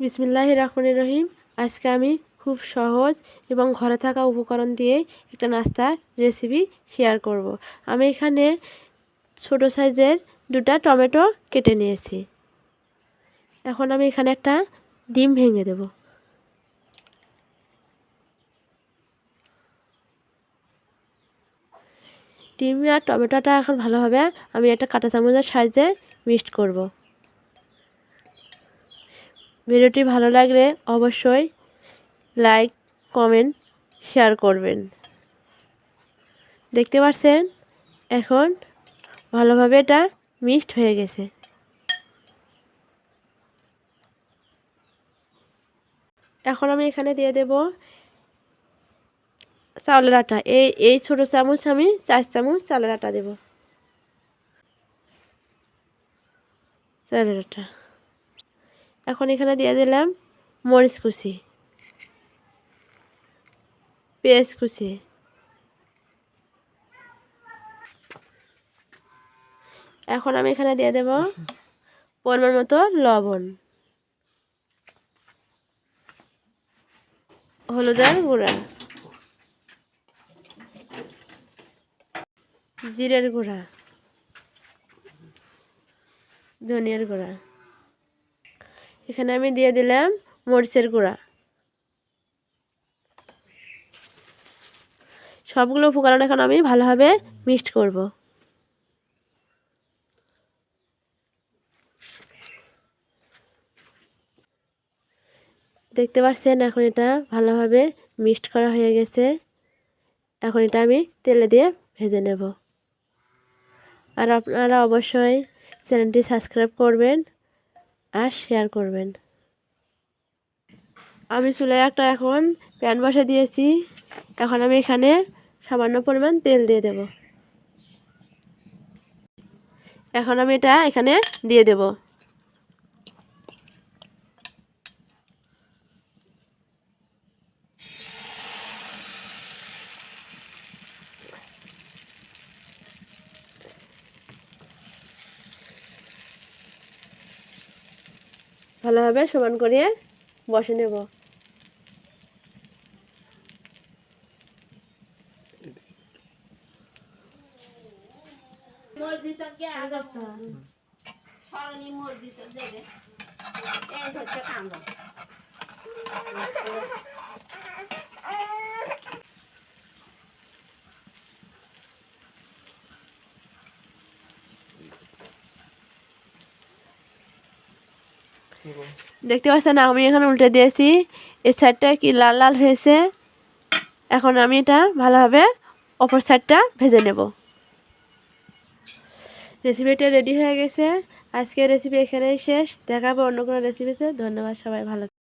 বিসমিল্লাহির রহমানির রহিম। আজকে আমি খুব সহজ এবং ঘরে থাকা উপকরণ দিয়ে একটা নাস্তার রেসিপি শেয়ার করব। আমি এখানে ছোট সাইজের 2টা টমেটো কেটে নিয়েছি। এখন আমি এখানে একটা ডিম ভেঙে দেব। ডিম আর টমেটোটা এখন ভালোভাবে আমি একটা কাঁটা চামচের সাহায্যে মিক্সড করব। ভিডিওটি ভালো লাগলে অবশ্যই লাইক, কমেন্ট, শেয়ার করবেন। দেখতে পাচ্ছেন এখন ভালোভাবে এটা মিক্সড হয়ে গেছে। এখন আমি এখানে দিয়ে দেব চাউলের আটা। এই ছোট চামচ আমি 4 চামচ চালের আটা দেব। চালের আটা এখন এখানে দিয়ে দিলাম মরিচ কুচি, পেঁয়াজ কুচি, এখন আমি এখানে দিয়ে দেব পরিমাণ মতো লবণ, হলুদের গুঁড়া, জিরের গুঁড়া, ধনিয়ার গুঁড়া, এখানে আমি দিয়ে দিলাম মরিচের গুঁড়া। সবগুলো উপকরণ এখন আমি ভালোভাবে মিক্সড করব। দেখতে পাচ্ছেন এখন এটা ভালোভাবে মিক্সড করা হয়ে গেছে। এখন এটা আমি তেলে দিয়ে ভেজে নেব। আর আপনারা অবশ্যই চ্যানেলটি সাবস্ক্রাইব করবেন আর শেয়ার করবেন। আমি চুলায় একটা এখন প্যান বসে দিয়েছি। এখন আমি এখানে সামান্য পরিমাণ তেল দিয়ে দেব। এখন আমি এটা এখানে দিয়ে দেব। ভালোভাবে সমান করে বসে নেব। দেখতে পাচ্ছেন আমি এখানে উল্টে দিয়েছি। এই সাইডটা কি লাল লাল হয়েছে। এখন আমি এটা ভালোভাবে অপর সাইডটা ভেজে নেব। রেসিপিটা রেডি হয়ে গেছে। আজকের রেসিপি এখানেই শেষ। দেখা হবে অন্য কোনো রেসিপিতে। ধন্যবাদ, সবাই ভালো।